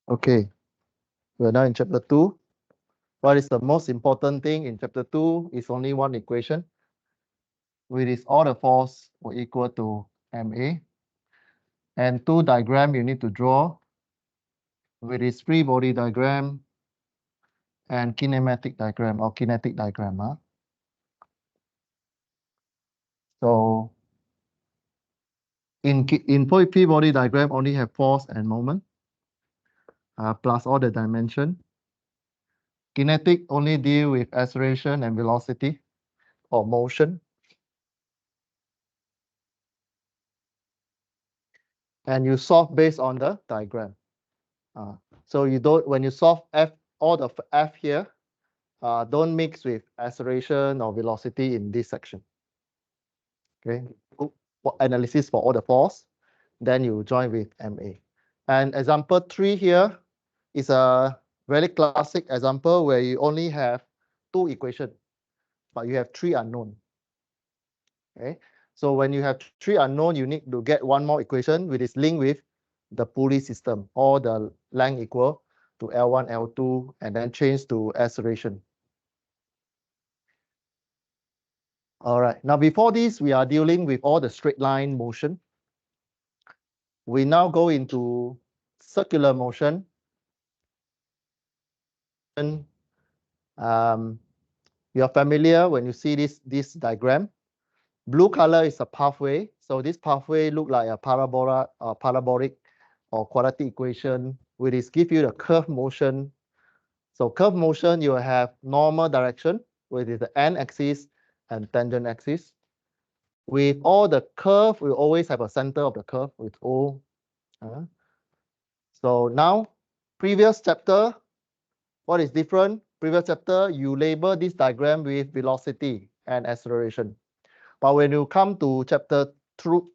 Okay, we're now in chapter 2. What is the most important thing in chapter 2 is only one equation, which is all the force will equal to MA. And two diagram you need to draw, which is free body diagram and kinematic diagram or kinetic diagram. So in free body diagram only have force and moment, plus all the dimension. Kinetic only deal with acceleration and velocity or motion. And you solve based on the diagram. So you don't, when you solve all the F here, don't mix with acceleration or velocity in this section. Okay, for analysis for all the force, then you join with MA. And example 3 here is a very classic example where you only have two equations, but you have three unknown. Okay, so when you have three unknown, you need to get one more equation which is linked with the pulley system, or the length equal to L1, L2, and then change to acceleration. All right, now before this, we are dealing with all the straight line motion. We now go into circular motion. You're familiar when you see this diagram. Blue color is a pathway. So this pathway look like a parabolic or quadratic equation, which is give you the curve motion. So curve motion, you have normal direction, which is the n-axis and tangent axis. With all the curve, we always have a center of the curve with O. So now, previous chapter, what is different? Previous chapter, you label this diagram with velocity and acceleration. But when you come to chapter 2,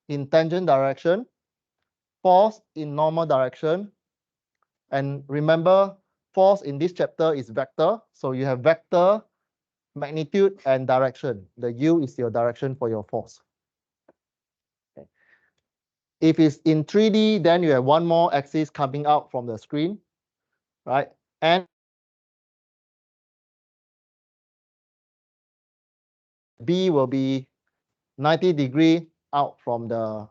in tangent direction, force in normal direction. And remember, force in this chapter is vector. So you have vector, magnitude, and direction. The U is your direction for your force. Okay. If it's in 3D, then you have one more axis coming out from the screen, right? And B will be 90 degree out from the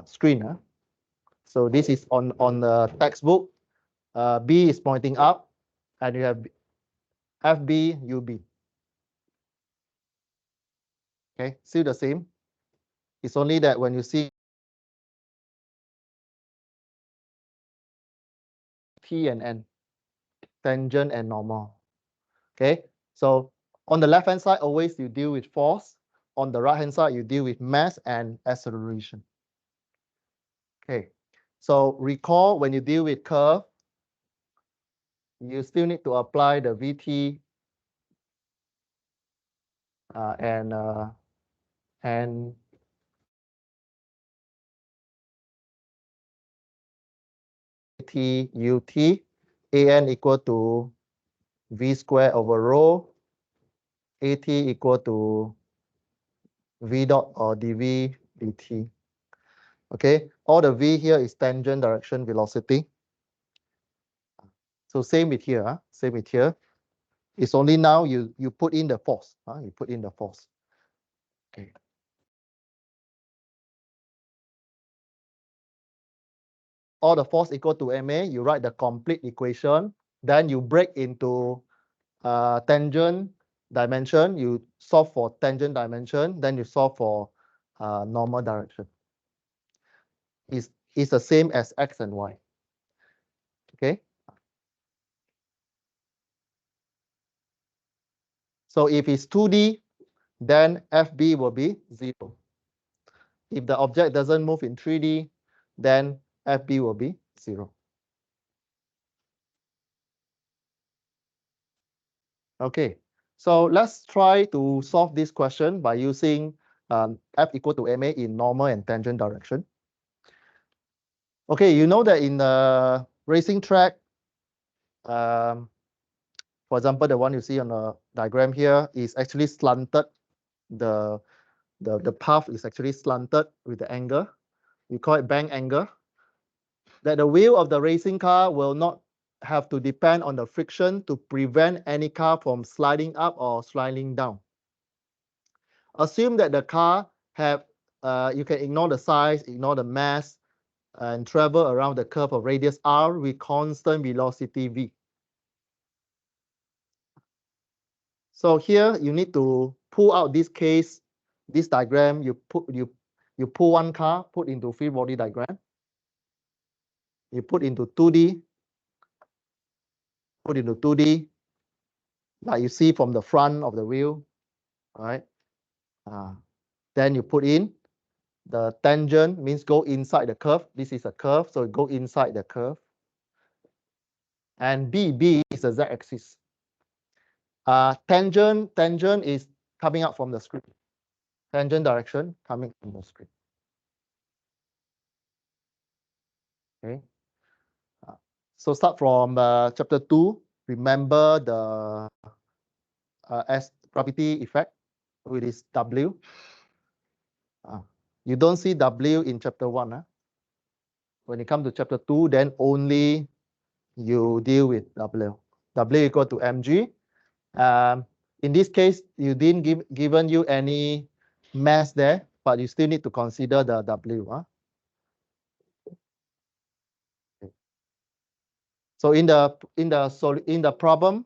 screen. So this is on the textbook. B is pointing up, and you have FB, UB. Okay, still the same. It's only that when you see T and N, tangent and normal. Okay, so on the left hand side, always you deal with force. On the right hand side, you deal with mass and acceleration. Okay, so recall when you deal with curve, you still need to apply the VT and T UT, AN equal to V square over rho, AT equal to V dot or dV dt. Okay, all the V here is tangent direction velocity. So same with here, same with here. It's only now you put in the force, you put in the force. Okay. All the force equal to MA, you write the complete equation, then you break into tangent dimension, you solve for tangent dimension, then you solve for normal direction. It's the same as X and Y. Okay. So if it's 2D, then FB will be 0. If the object doesn't move in 3D, then FB will be 0. Okay, so let's try to solve this question by using F equal to MA in normal and tangent direction. Okay, you know that in the racing track, for example, the one you see on the diagram here is actually slanted. The the path is actually slanted with the angle. We call it bank angle. That the wheel of the racing car will not have to depend on the friction to prevent any car from sliding up or sliding down. Assume that the car have, you can ignore the size, ignore the mass, and travel around the curve of radius r with constant velocity v. So here you need to pull out this case, this diagram. You pull one car, put into free body diagram. You put into 2D, put into 2D, like you see from the front of the wheel, right? Then you put in the tangent, means go inside the curve. This is a curve, so go inside the curve. And B is the z-axis. Tangent is coming out from the screen. Tangent direction coming from the screen. Okay. So start from chapter 2. Remember the S gravity effect, which is W. You don't see W in chapter 1. When you come to chapter 2, then only you deal with W. W equal to mg. In this case, you didn't given you any mass there, but you still need to consider the W. So in the problem,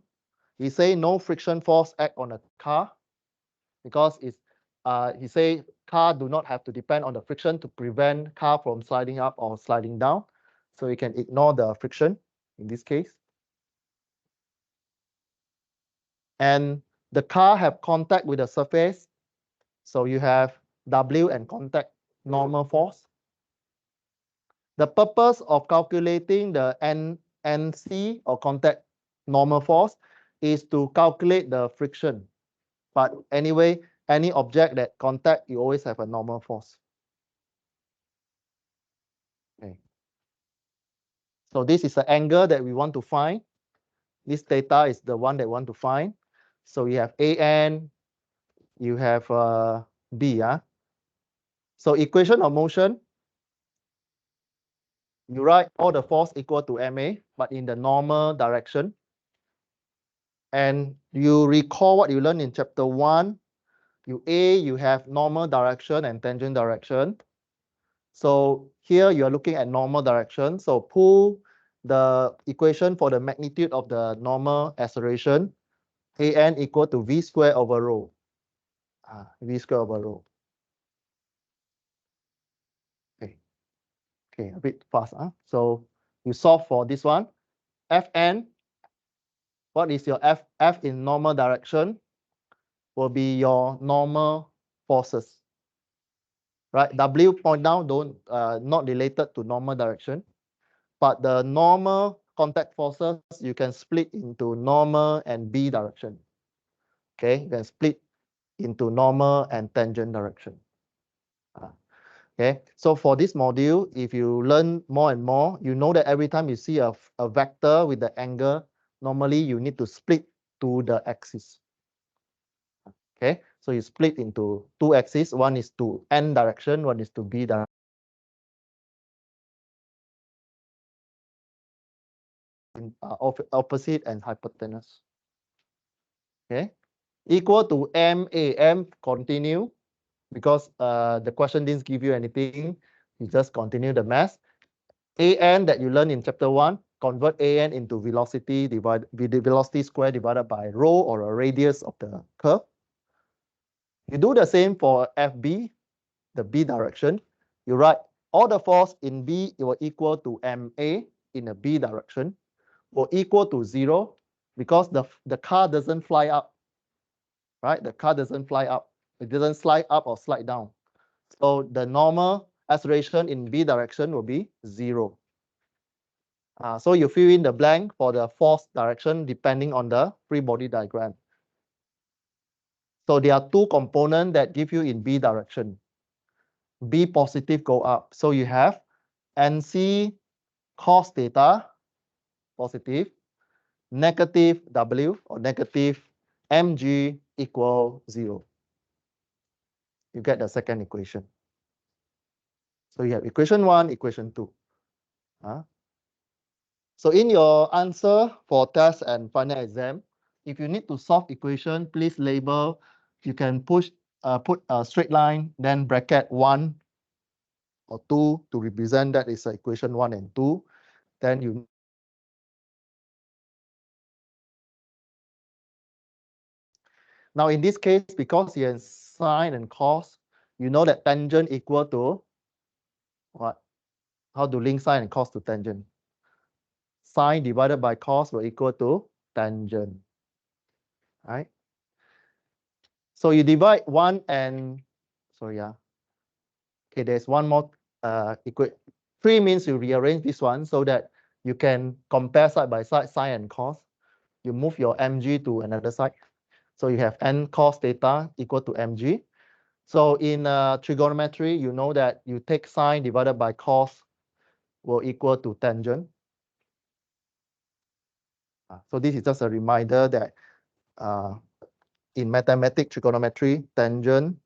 he say no friction force act on a car because he say car do not have to depend on the friction to prevent car from sliding up or sliding down. So you can ignore the friction in this case. And the car have contact with the surface. So you have W and contact normal force. The purpose of calculating the NC or contact normal force is to calculate the friction. But anyway, any object that contact, you always have a normal force. Okay. So this is the angle that we want to find. This theta is the one that we want to find. So you have AN, you have B. So equation of motion, you write all the force equal to MA, but in the normal direction. And you recall what you learned in chapter 1. You have normal direction and tangent direction. So here you are looking at normal direction. So pull the equation for the magnitude of the normal acceleration, AN equal to V square over rho. V square over rho. Okay, a bit fast. So you solve for this one. Fn, what is your F in normal direction? Will be your normal forces. Right? W point down not related to normal direction. But the normal contact forces, you can split into normal and B direction. Okay, you can split into normal and tangent direction. Okay, so for this module, if you learn more and more, you know that every time you see a vector with the angle, normally you need to split to the axis. Okay, so you split into two axes. One is to N direction, one is to B direction. Opposite and hypotenuse. Okay, equal to M continue, because the question didn't give you anything. You just continue the mass. AN that you learned in chapter 1, convert AN into velocity velocity square divided by rho, or a radius of the curve. You do the same for FB, the B direction. You write all the force in B, it will equal to MA in the B direction, will equal to 0, because the car doesn't fly up, right? The car doesn't fly up. It doesn't slide up or slide down. So the normal acceleration in B direction will be 0. So you fill in the blank for the force direction depending on the free body diagram. So there are two components that give you in B direction. B positive go up. So you have NC cos theta positive, negative W or negative mg equal 0. you get the second equation. So you have equation 1, equation 2. So in your answer for test and final exam, if you need to solve equation, please label. You can put a straight line, then bracket 1 or 2 to represent that is equation 1 and 2. Then you now in this case, because you have sine and cos, you know that tangent equal to what? How to link sine and cos to tangent? Sine divided by cos will equal to tangent, right? So you divide 1 and, sorry, yeah. Okay, there's one more equation. 3 means you rearrange this one so that you can compare side by side sine and cos. You move your mg to another side. So you have n cos theta equal to mg. So in trigonometry, you know that you take sine divided by cos will equal to tangent. So this is just a reminder that in mathematics trigonometry, tangent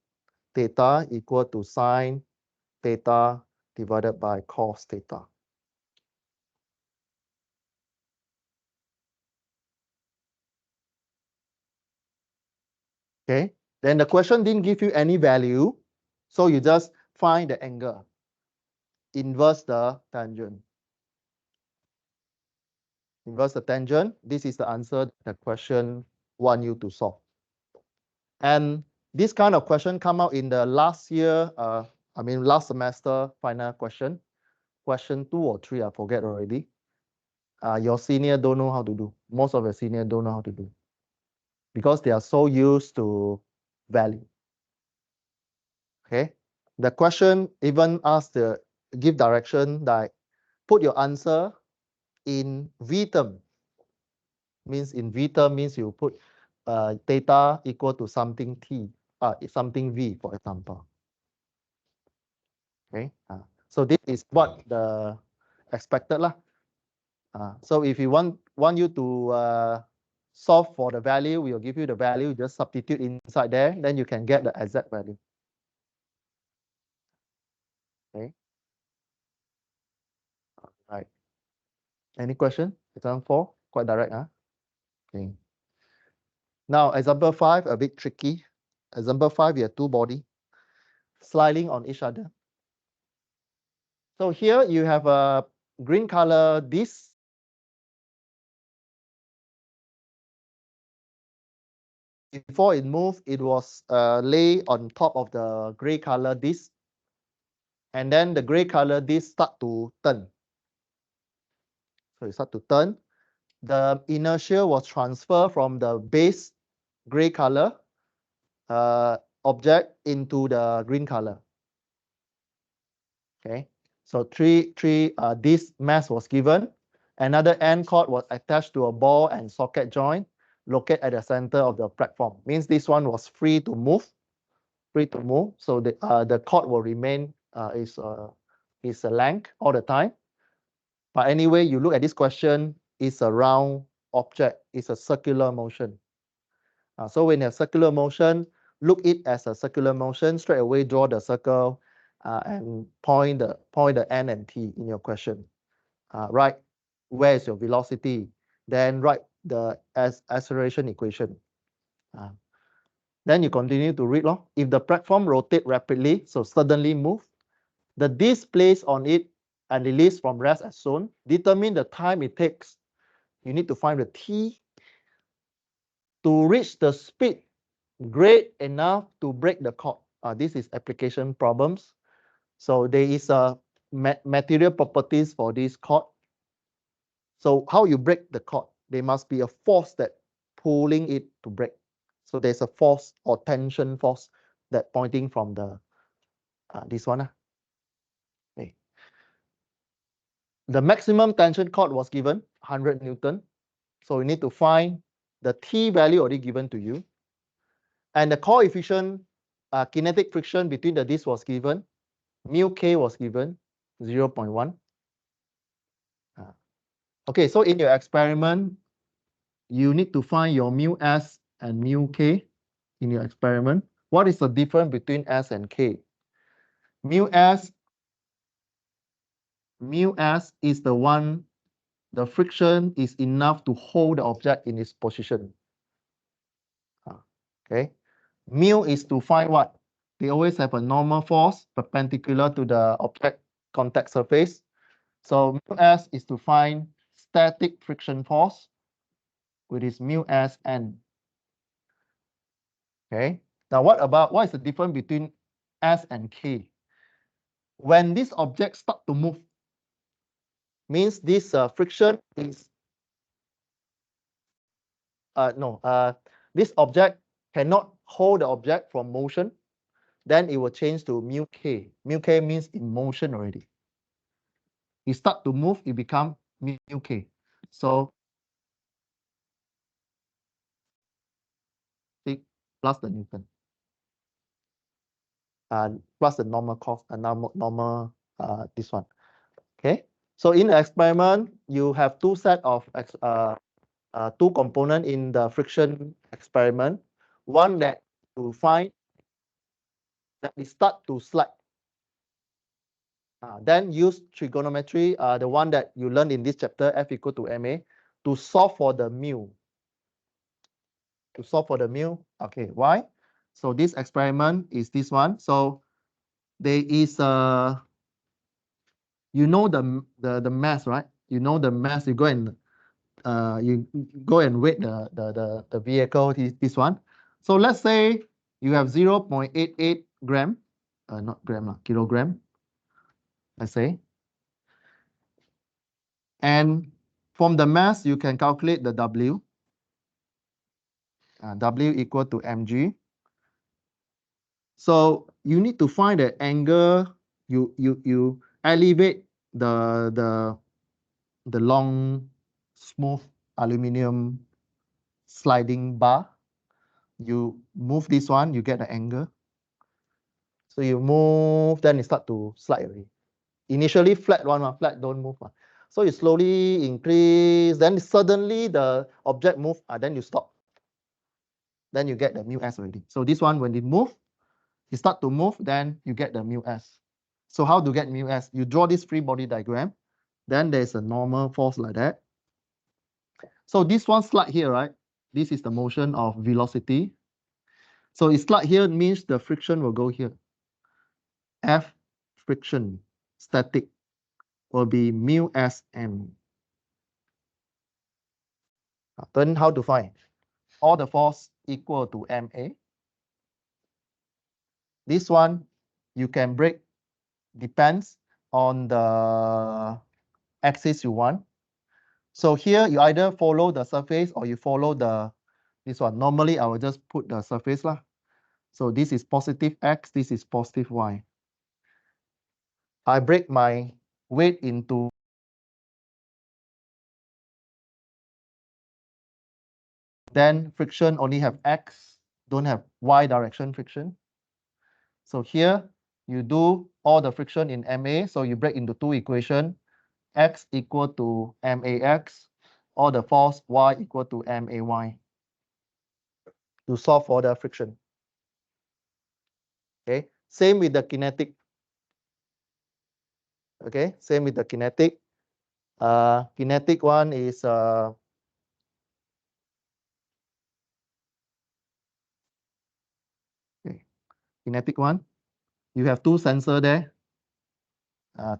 theta equal to sine theta divided by cos theta. Okay, then the question didn't give you any value, so you just find the angle, inverse the tangent. Inverse the tangent, this is the answer the question want you to solve. And this kind of question come out in the last year, last semester final question. Question 2 or 3, I forget already. Your senior don't know how to do. Most of your senior don't know how to do. Because they are so used to value. Okay. The question even asks the give direction that put your answer in V term. Means in V term means you put theta equal to something T, something V, for example. Okay. So this is what the expected lah. So if you want you to solve for the value, we'll give you the value, just substitute inside there, then you can get the exact value. Okay. All right. Any question? Example 4, quite direct, huh? Okay. Now, example 5, a bit tricky. Example 5, you have two body sliding on each other. So here you have a green color disc. Before it moved, it was lay on top of the gray color disc. And then the gray color disc start to turn. So it start to turn. The inertia was transferred from the base gray color object into the green color. Okay, so this mass was given. Another end cord was attached to a ball and socket joint located at the center of the platform. Means this one was free to move. So the cord will remain is a length all the time. But anyway, you look at this question, it's a round object, it's a circular motion. So when you have circular motion, look it as a circular motion, straight away draw the circle and point the N and T in your question. Right, where is your velocity? Then write the acceleration equation. Then you continue to read. If the platform rotate rapidly, so suddenly move, the disc placed on it and released from rest as shown, determine the time it takes. You need to find the T to reach the speed great enough to break the cord. This is application problems. So there is a material properties for this cord. So how you break the cord? There must be a force that pulling it to break. So there's a force or tension force that pointing from the this one. Okay. The maximum tension cord was given 100 Newton. So you need to find the T value already given to you. And the coefficient kinetic friction between the discs was given. Mu K was given 0.1. Okay, so in your experiment, you need to find your mu S and mu K in your experiment. What is the difference between S and K? Mu S is the one, the friction is enough to hold the object in its position. Okay. Mu is to find what? They always have a normal force perpendicular to the object contact surface. So mu S is to find static friction force, which is mu S N. Okay. Now what is the difference between S and K? When this object starts to move, means this friction is this object cannot hold the object from motion, then it will change to mu K. Mu K means in motion already. It start to move, it become mu K. So plus the Newton, plus the normal cost, normal this one. Okay. So in the experiment, you have two set of two component in the friction experiment. One that to find that it start to slide. Then use trigonometry, the one that you learned in this chapter, F equal to ma, to solve for the mu. Okay, why? So this experiment is this one. So there is you know the mass, right? You know the mass. You go and weight the vehicle. This one. So let's say you have 0.88 gram, not gram, kilogram. Let's say. And from the mass, you can calculate the W. W equal to mg. So you need to find the angle. You elevate the long smooth aluminum sliding bar. You move this one, you get the angle. So you move, then it start to slide already. Initially flat one, flat don't move. So you slowly increase, then suddenly the object move, then you stop. Then you get the mu s already. So this one, when it move, it start to move, then you get the mu s. So how to get mu s? You draw this free body diagram. Then there's a normal force like that. So this one slide here, right? This is the motion of velocity. So it slide here means the friction will go here. F friction static will be mu Sm. Then how to find? All the force equal to Ma. This one you can break, depends on the axis you want. So here you either follow the surface or you follow this one. Normally I will just put the surface lah. So this is positive x, this is positive y. I break my weight into then friction only have x, don't have y direction friction. So here you do all the friction in Ma, so you break into two equations, x equal to max, all the force y equal to may, to solve for the friction. Okay, same with the kinetic. Okay, same with the kinetic. Kinetic one is okay. Kinetic one, you have two sensor there.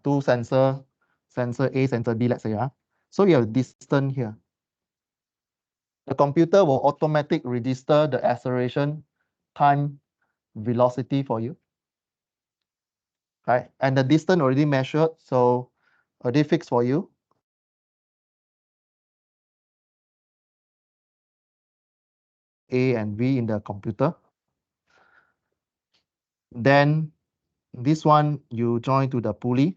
Two sensor A, sensor B, let's say. So you have distance here. The computer will automatically register the acceleration, time, velocity for you. Right? And the distance already measured, so already fixed for you. A and V in the computer. Then this one you join to the pulley.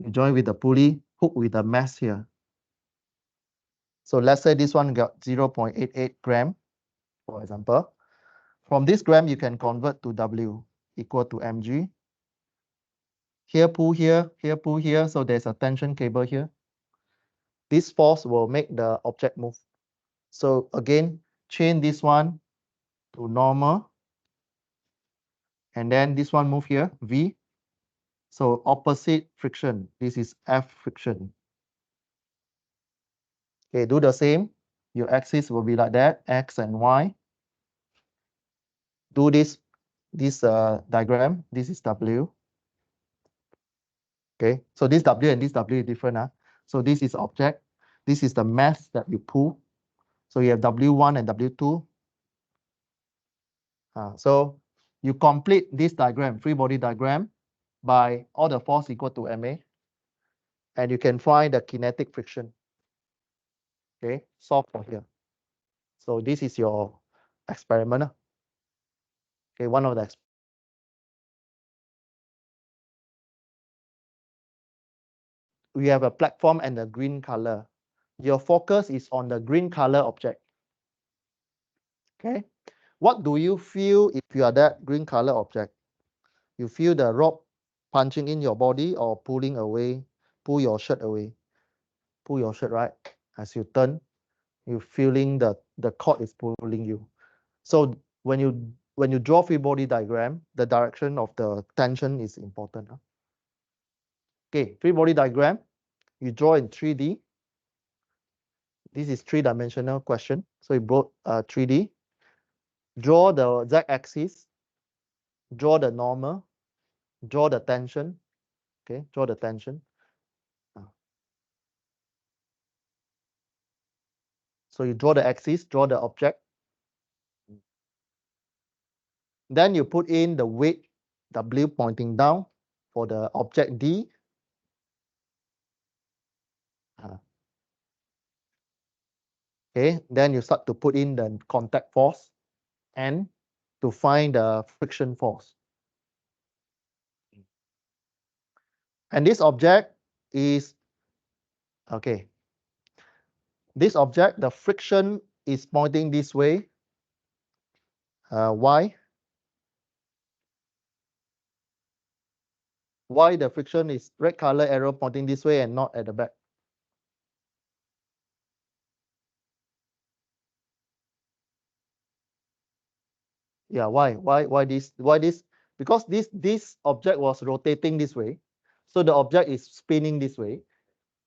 You join with the pulley, hook with the mass here. So let's say this one got 0.88 gram, for example. From this gram, you can convert to W equal to mg. Here pull here, here pull here, so there's a tension cable here. This force will make the object move. So again, change this one to normal. And then this one move here, V. So opposite friction. This is F friction. Okay, do the same. Your axis will be like that, X and Y. Do this diagram. This is W. Okay, so this W and this W is different. So this is object. This is the mass that you pull. So you have W1 and W2. So you complete this diagram, free body diagram, by all the force equal to ma, and you can find the kinetic friction. Okay, solve for here. So this is your experiment. Okay, one of the we have a platform and a green color. Your focus is on the green color object. Okay, what do you feel if you are that green color object? You feel the rope punching in your body or pulling away, pull your shirt away, pull your shirt, right? As you turn, you feeling the cord is pulling you. So when you draw free body diagram, the direction of the tension is important. Okay, free body diagram, you draw in 3D. This is three-dimensional question. So you brought 3D. Draw the z-axis, draw the normal, draw the tension. Okay, draw the tension. So you draw the axis, draw the object. Then you put in the weight W pointing down for the object D. Okay, then you start to put in the contact force N to find the friction force. And this object is, okay, this object, the friction is pointing this way. Why? Why the friction is red color arrow pointing this way and not at the back? Yeah, why? Why this? Why this? Because this object was rotating this way. So the object is spinning this way.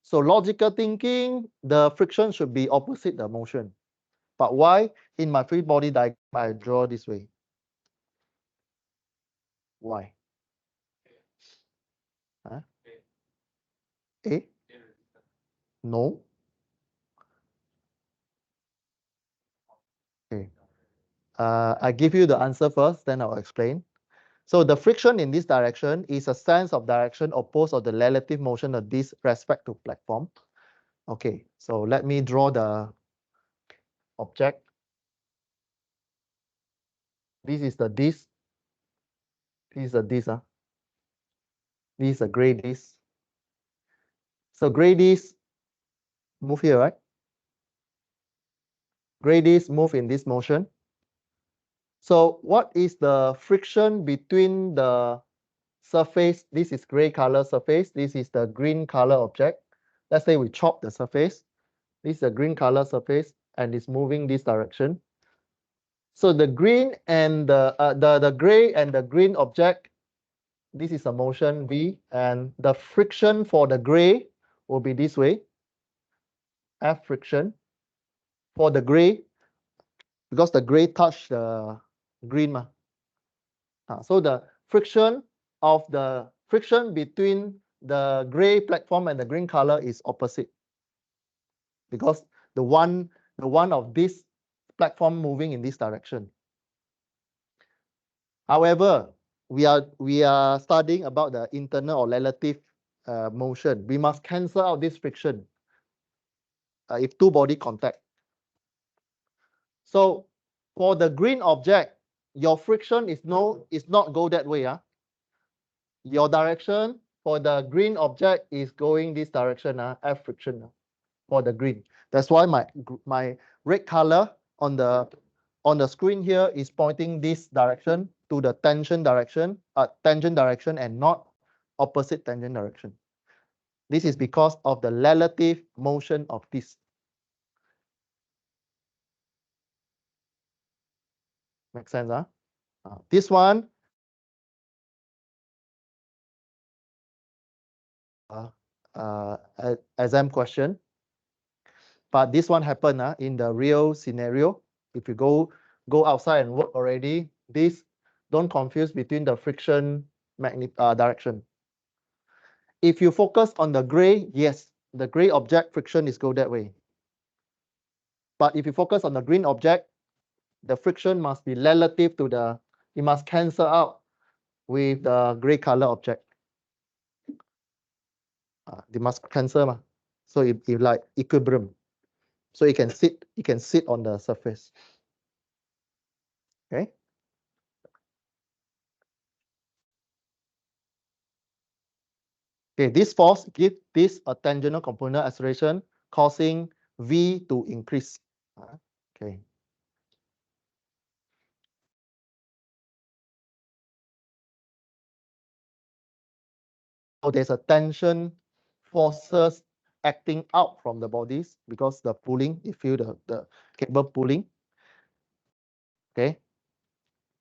So logical thinking, the friction should be opposite the motion. But why in my free body diagram I draw this way? Why? Huh? A? No. Okay. I give you the answer first, then I'll explain. So the friction in this direction is a sense of direction opposed of the relative motion of this respect to platform. Okay, so let me draw the object. This is the disc. This is the disc. This is a gray disc. So gray disc move here, right? Gray disc move in this motion. So what is the friction between the surface? This is gray color surface. This is the green color object. Let's say we chop the surface. This is a green color surface and it's moving this direction. So the green and the gray and the green object, this is a motion V, and the friction for the gray will be this way, F friction for the gray, because the gray touch the green. So the friction between the gray platform and the green color is opposite, because the one of this platform moving in this direction. However, we are studying about the internal or relative motion. We must cancel out this friction if two body contact. So for the green object, your friction is not go that way. Your direction for the green object is going this direction, F friction for the green. That's why my red color on the screen here is pointing this direction to the tangent direction and not opposite tangent direction. This is because of the relative motion of this. Make sense, huh? This one exam question. But this one happened in the real scenario. If you go outside and work already, this don't confuse between the friction direction. If you focus on the gray, yes, the gray object friction is go that way. But if you focus on the green object, the friction must be relative to the, it must cancel out with the gray color object. They must cancel. So it like equilibrium. So it can sit on the surface. Okay. Okay, this force gives this a tangential component acceleration causing V to increase. Okay. So there's a tension forces acting out from the bodies because the pulling, you feel the cable pulling. Okay.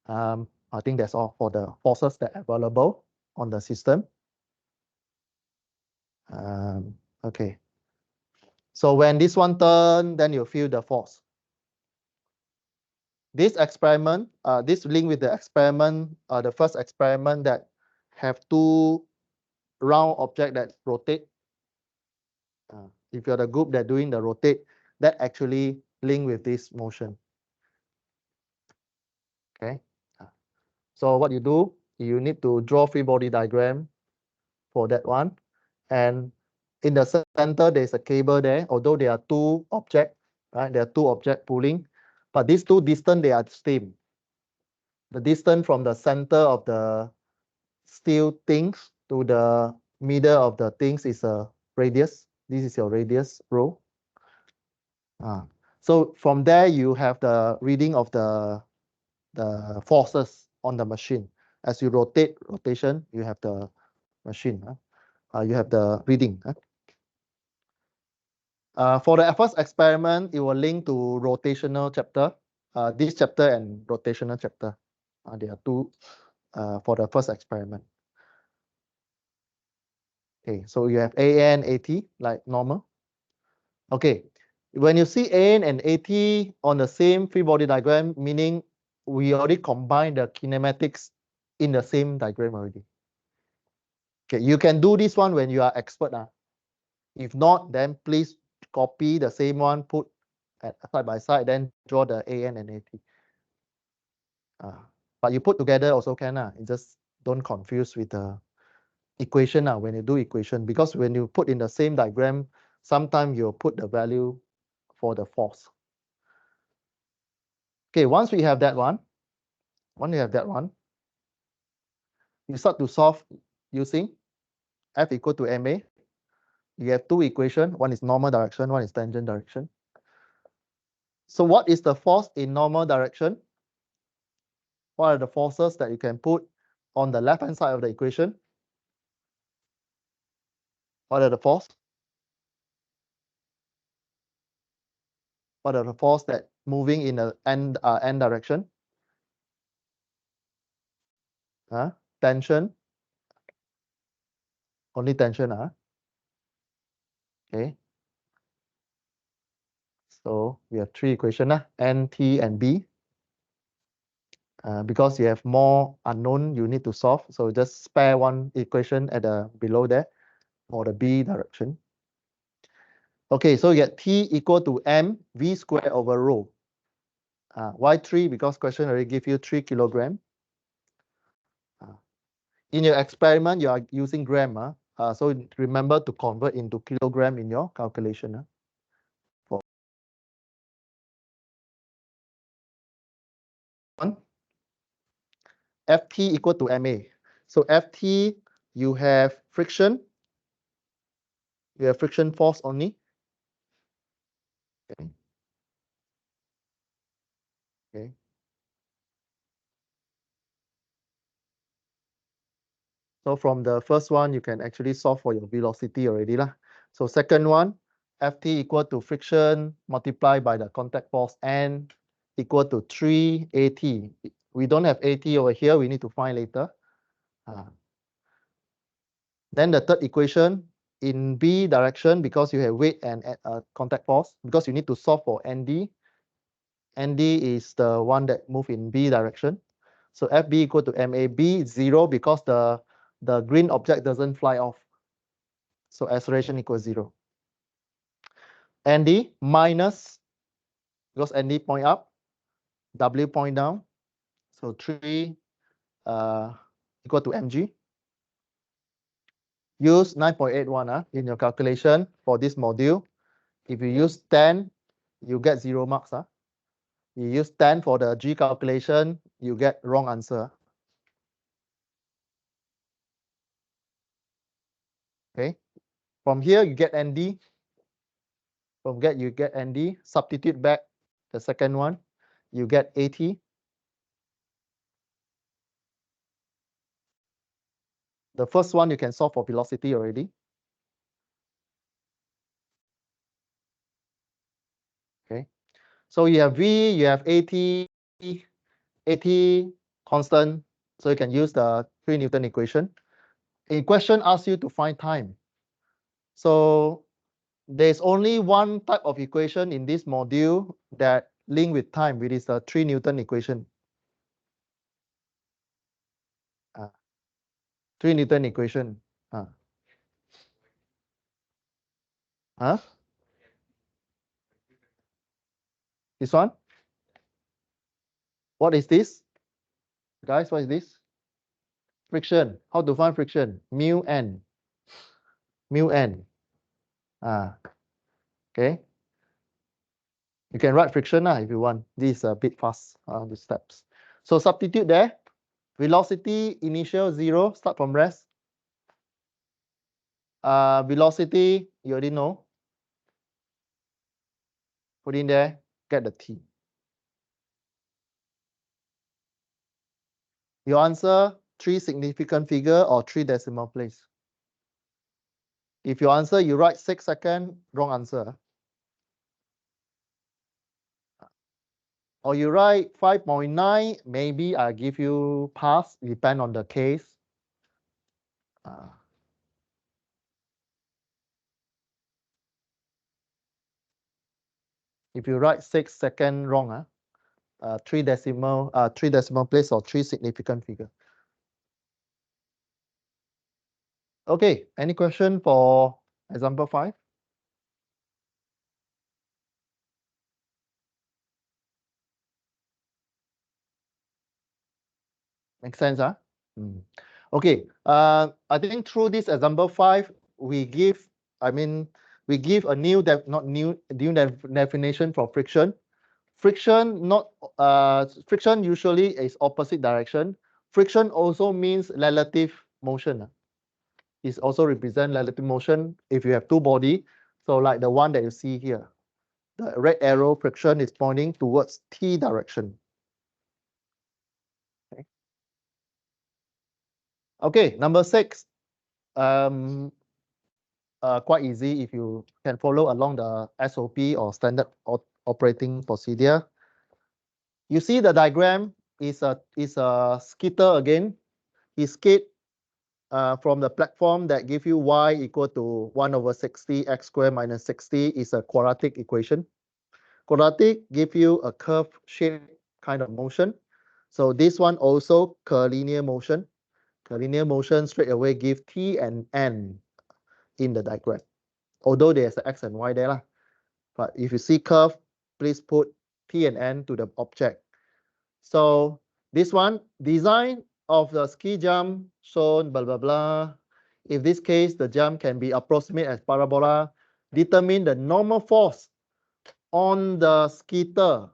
I think that's all for the forces that are available on the system. Okay. So when this one turn, then you feel the force. This experiment, this link with the experiment, the first experiment that have two round object that rotate. If you're the group that doing the rotate, that actually link with this motion. Okay. So what you do, you need to draw free body diagram for that one. And in the center, there's a cable there, although there are two objects, right? There are two objects pulling, but these two distance, they are same. The distance from the center of the steel things to the middle of the things is a radius. This is your radius rho. So from there, you have the reading of the forces on the machine. As you rotation, you have the machine. You have the reading. For the first experiment, it will link to rotational chapter. This chapter and rotational chapter. There are two for the first experiment. Okay, so you have AN, AT, like normal. Okay, when you see AN and AT on the same free body diagram, meaning we already combine the kinematics in the same diagram already. Okay, you can do this one when you are expert. If not, then please copy the same one, put side by side, then draw the AN and AT. But you put together also can. You just don't confuse with the equation when you do equation, because when you put in the same diagram, sometimes you'll put the value for the force. Okay, once we have that one, you start to solve using F equal to ma. You have two equations. One is normal direction, one is tangent direction. So what is the force in normal direction? What are the forces that you can put on the left-hand side of the equation? What are the force? What are the force that moving in the n direction? Tension. Only tension. Okay. So we have three equations, N, T, and B. Because you have more unknown, you need to solve. So just spare one equation at the below there for the B direction. Okay, so you get T equal to M V squared over rho. Why 3? Because question already give you 3 kilogram. In your experiment, you are using gram. So remember to convert into kilogram in your calculation. Ft equal to ma. So Ft, you have friction. You have friction force only. Okay. Okay. So from the first one, you can actually solve for your velocity already. So second one, Ft equal to friction multiplied by the contact force N equal to 3 At. We don't have At over here. We need to find later. Then the third equation in B direction because you have weight and contact force, because you need to solve for ND. ND is the one that move in B direction. So FB equal to MAB 0 because the green object doesn't fly off. So acceleration equals 0. ND minus, because ND point up, W point down. So 3 equal to mg. Use 9.81 in your calculation for this module. If you use 10, you get 0 marks. You use 10 for the G calculation, you get wrong answer. Okay. From here, you get ND. From that, you get ND. Substitute back the second one, you get AT. The first one you can solve for velocity already. Okay. So you have V, you have AT constant. So you can use the 3 Newton equation. A question asks you to find time. So there's only one type of equation in this module that link with time, which is the 3 Newton equation. 3 Newton equation. Huh? This one? What is this? Guys, what is this? Friction. How to find friction? Mu n. Mu n. Okay. You can write friction if you want. This is a bit fast, the steps. So substitute there. Velocity initial 0, start from rest. Velocity, you already know. Put in there, get the T. Your answer, 3 significant figure or 3 decimal place. If your answer, you write 6 seconds, wrong answer. Or you write 5.9, maybe I give you pass, depend on the case. If you write 6 seconds wrong, 3 decimal place or 3 significant figure. Okay, any question for example 5? Make sense, huh? Okay, I think through this example 5, we give a new definition for friction. Friction usually is opposite direction. Friction also means relative motion. It also represent relative motion if you have two body. So like the one that you see here, the red arrow friction is pointing towards T direction. Okay, number 6. Quite easy if you can follow along the SOP or standard operating procedure. You see the diagram is a skitter again. He skate from the platform that give you y equal to 1/60 x squared minus 60 is a quadratic equation. Quadratic give you a curve shape kind of motion. So this one also curvilinear motion. Curvilinear motion straight away give t and n in the diagram. Although there's the x and y there. But if you see curve, please put t and n to the object. So this one, design of the ski jump shown, blah, blah, blah. In this case, the jump can be approximate as parabola. Determine the normal force on the skitter.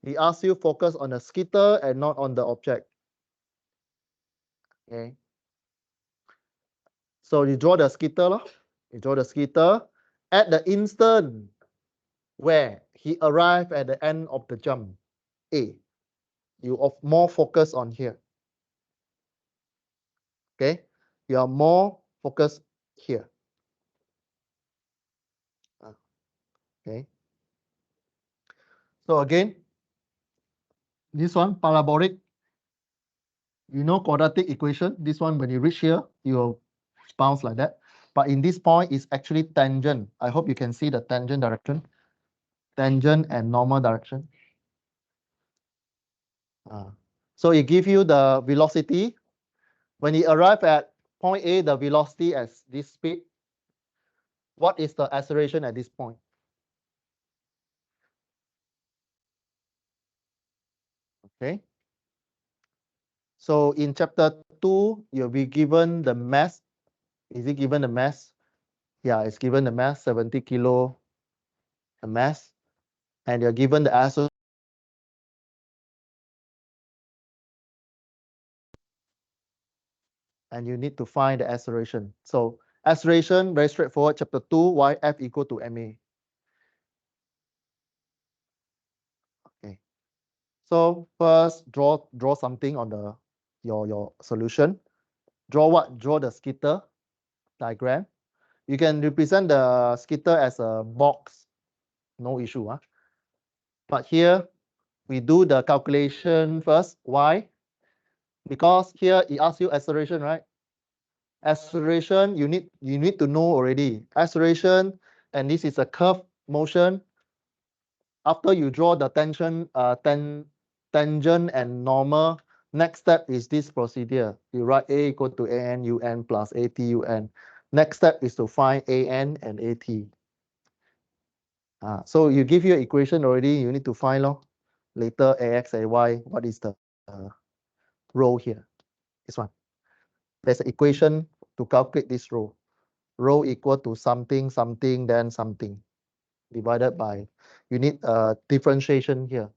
He asks you focus on the skitter and not on the object. Okay. So you draw the skitter. You draw the skitter at the instant where he arrived at the end of the jump. A. You are more focused on here. Okay. You are more focused here. Okay. So again, this one parabolic. You know quadratic equation. This one, when you reach here, you will bounce like that. But in this point, it's actually tangent. I hope you can see the tangent direction. Tangent and normal direction. So it gives you the velocity. When you arrive at point A, the velocity at this speed, what is the acceleration at this point? Okay. So in chapter 2, you'll be given the mass. Is it given the mass? Yeah, it's given the mass, 70 kilo the mass. And you're given the acceleration. And you need to find the acceleration. So acceleration, very straightforward, chapter 2, yf equal to ma. Okay. So first, draw something on the your solution. Draw what? Draw the skitter diagram. You can represent the skitter as a box, no issue. But here, we do the calculation first. Why? Because here it asks you acceleration, right? Acceleration, you need to know already. Acceleration, and this is a curve motion. After you draw the tangent and normal, next step is this procedure. You write A equal to AN UN plus AT UN. Next step is to find AN and AT. So you give your equation already, you need to find later AX, AY, what is the rho here? This one. There's an equation to calculate this rho. Rho equal to something, something, then something. Divided by, you need a differentiation here.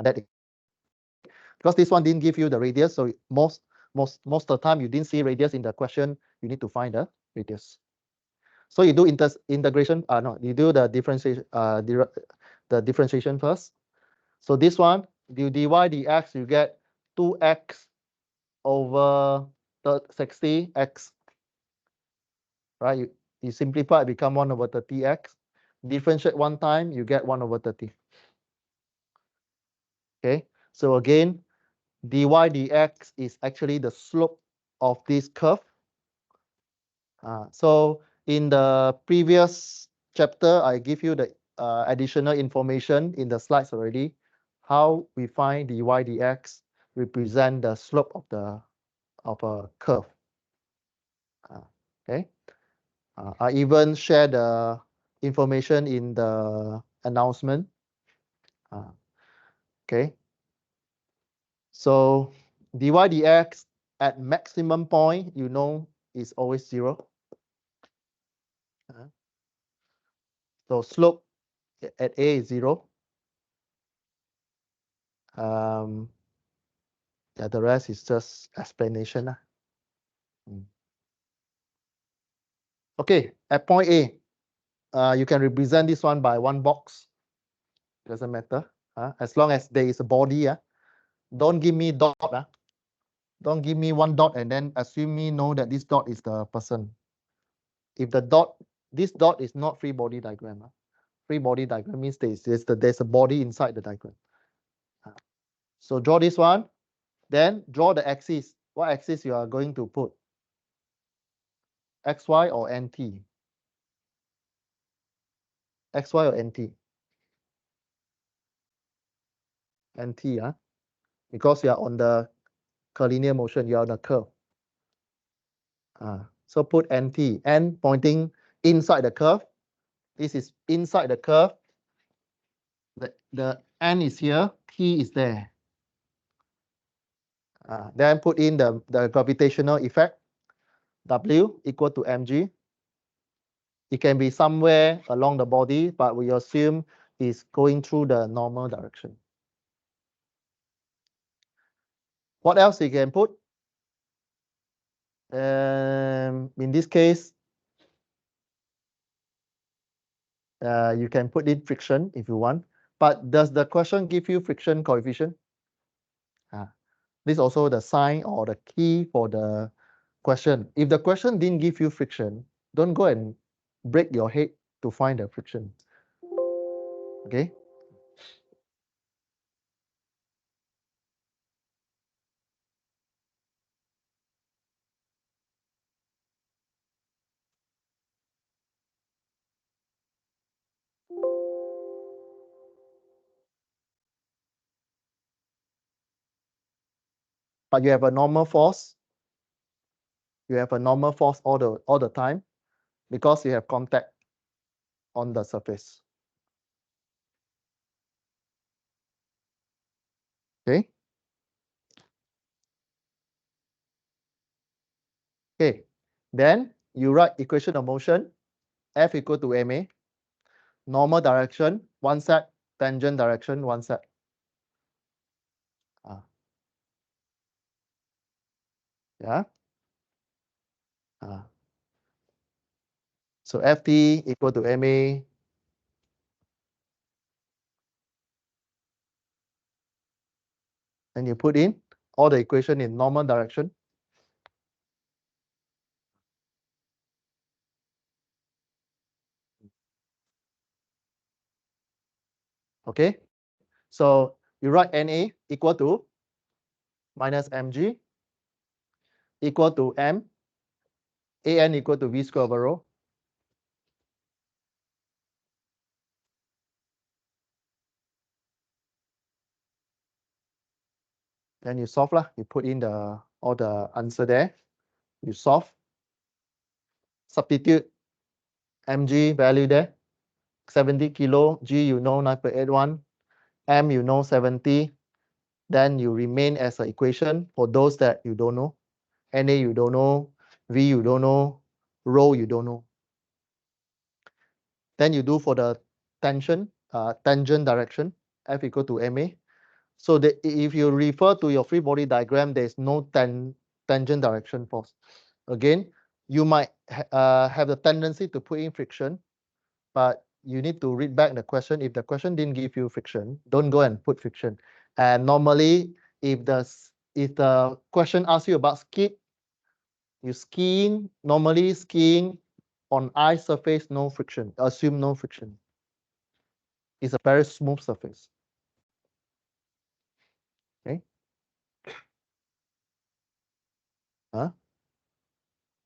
That because this one didn't give you the radius, so most of the time you didn't see radius in the question. You need to find the radius. So you do integration. No, you do the differentiation. The differentiation first. So this one, you dy dx, you get 2x over 60x. Right? You simplify, it become 1 over 30x. Differentiate one time, you get 1 over 30. Okay. So again, dy dx is actually the slope of this curve. So in the previous chapter, I give you the additional information in the slides already. How we find dy dx represent the slope of a curve. Okay. I even share the information in the announcement. Okay. So dy dx at maximum point, is always 0. So slope at A is 0. Yeah, the rest is just explanation. Okay, at point A, you can represent this one by one box. Doesn't matter. As long as there is a body. Don't give me dot. Don't give me one dot and then assume me know that this dot is the person. If this dot is not free body diagram. Free body diagram means there's a body inside the diagram. So draw this one, then draw the axis. What axis you are going to put? XY or NT? XY or NT? NT, because you are on the collinear motion, you are on the curve. So put NT, N pointing inside the curve. This is inside the curve. The N is here, T is there. Then put in the gravitational effect. W equal to mg. It can be somewhere along the body, but we assume it's going through the normal direction. What else you can put? In this case, you can put in friction if you want. But does the question give you friction coefficient? This is also the sign or the key for the question. If the question didn't give you friction, don't go and break your head to find the friction. Okay. but you have a normal force. You have a normal force all the time because you have contact on the surface. Okay. Okay. Then you write equation of motion, F equal to ma. Normal direction, one set. Tangent direction, one set. Yeah. So Ft equal to ma. And you put in all the equation in normal direction. Okay. So you write Na equal to minus mg equal to m, an equal to v square over rho. Then you solve lah. You put in all the answer there. You solve. Substitute mg value there. 70 kilo. G you know 9.81. M you know 70. Then you remain as an equation for those that you don't know. Na you don't know. V you don't know. Rho you don't know. Then you do for the tangent direction, F equal to ma. So that if you refer to your free body diagram, there is no tangent direction force. Again, you might have the tendency to put in friction, but you need to read back the question. If the question didn't give you friction, don't go and put friction. And normally, if the question asks you about skip, you skiing, normally skiing on ice surface, no friction. Assume no friction. It's a very smooth surface. Okay.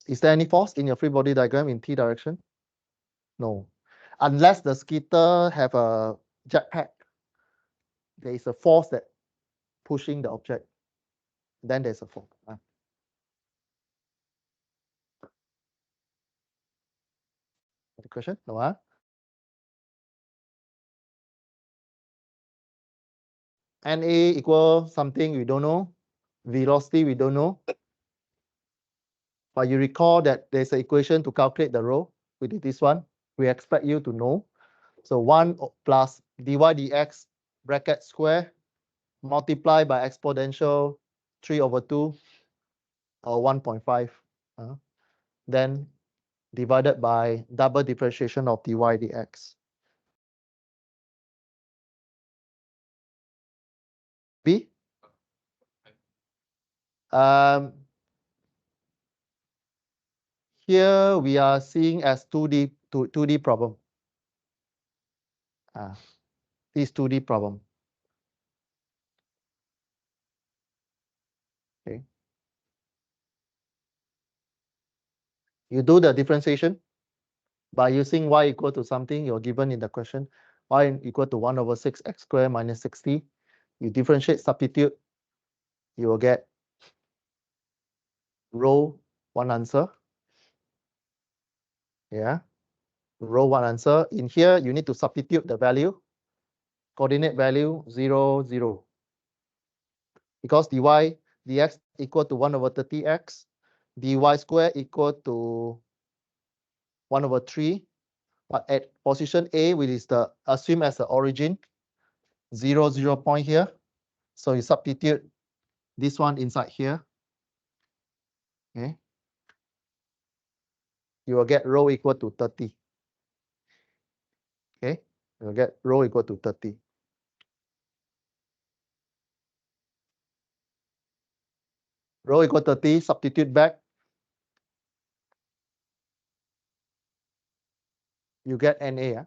Is there any force in your free body diagram in T direction? No. Unless the skitter have a jetpack, there is a force that pushing the object. Then there's a force. The question? No. Na equal something we don't know. Velocity we don't know. But you recall that there's an equation to calculate the rho. We did this one. We expect you to know. So 1 plus dy dx bracket square multiplied by exponential 3 over 2 or 1.5. Then divided by double differentiation of dy dx. B. Here we are seeing as 2D problem. This 2D problem. Okay. You do the differentiation by using y equal to something you're given in the question. Y equal to 1 over 6 x squared minus 60. You differentiate, substitute, you will get rho one answer. Yeah. Rho one answer. In here, you need to substitute the value. Coordinate value 0, 0. Because dy dx equal to 1 over 30x. Dy square equal to 1 over 3. But at position A, which is the assume as the origin, 0, 0 point here. So you substitute this one inside here. Okay. You will get rho equal to 30. Okay. You will get rho equal to 30. Rho equal to 30, substitute back. You get Na.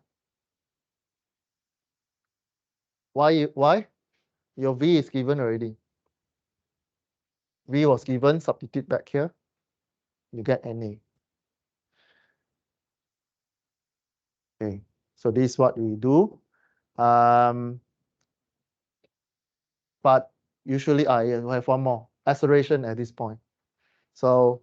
Why? Your V is given already. V was given, substitute back here. You get Na. Okay. So this is what we do. But usually I have one more. acceleration at this point. So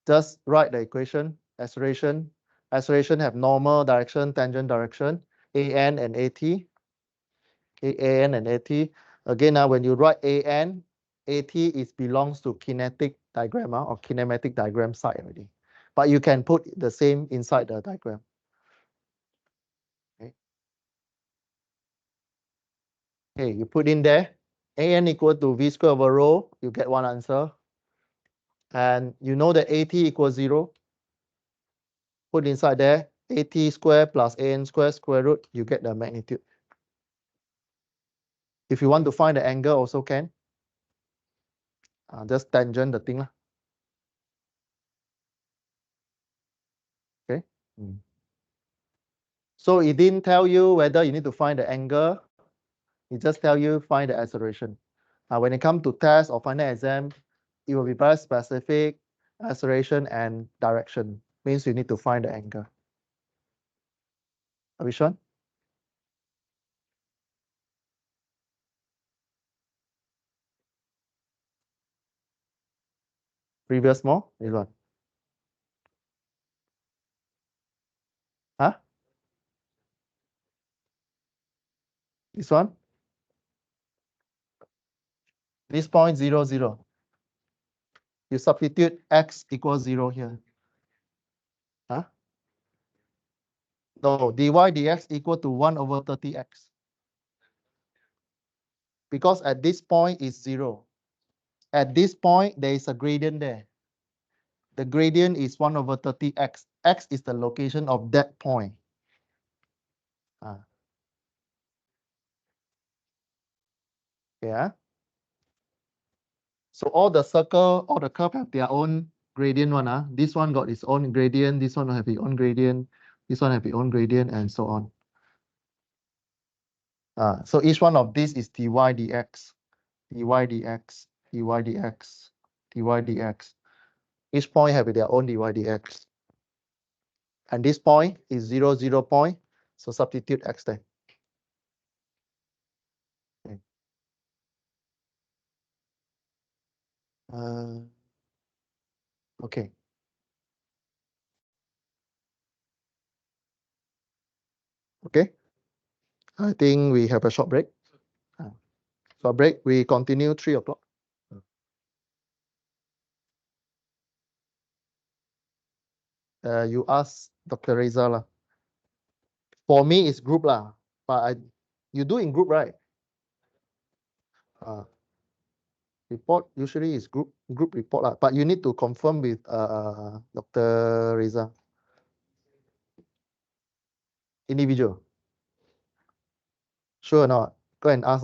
just write the equation, acceleration. Acceleration have normal direction, tangent direction, an and at. an and at. Again, when you write an, at is belongs to kinetic diagram or kinematic diagram side already. But you can put the same inside the diagram. Okay, you put in there, an equal to v square over rho, you get one answer. And you know that at equals 0. Put inside there, at square plus an square square root, you get the magnitude. If you want to find the angle, also can. Just tangent the thing. Okay. So it didn't tell you whether you need to find the angle. It just tell you find the acceleration. When it comes to test or final exam, it will be very specific, acceleration and direction. Means you need to find the angle. Which one? Previous more? This one. Huh? This one? This point 0, 0. You substitute x equals 0 here. Huh? No, dy dx equal to 1 over 30x. Because at this point is 0. At this point, there is a gradient there. The gradient is 1 over 30x. X is the location of that point. Yeah. So all the circle, all the curve have their own gradient one. This one got its own gradient, this one will have its own gradient, this one have its own gradient, and so on. So each one of these is dy dx, dy dx, dy dx, dy dx. Each point have their own dy dx. And this point is 0, 0 point, so substitute x there. Okay. Okay. Okay. I think we have a short break. Short break, we continue 3 o'clock. You ask Dr. Reza lah. For me, it's group lah. But you do in group, right? Report usually is group report lah. But you need to confirm with Dr. Reza. Individual. Sure or not? Go and ask.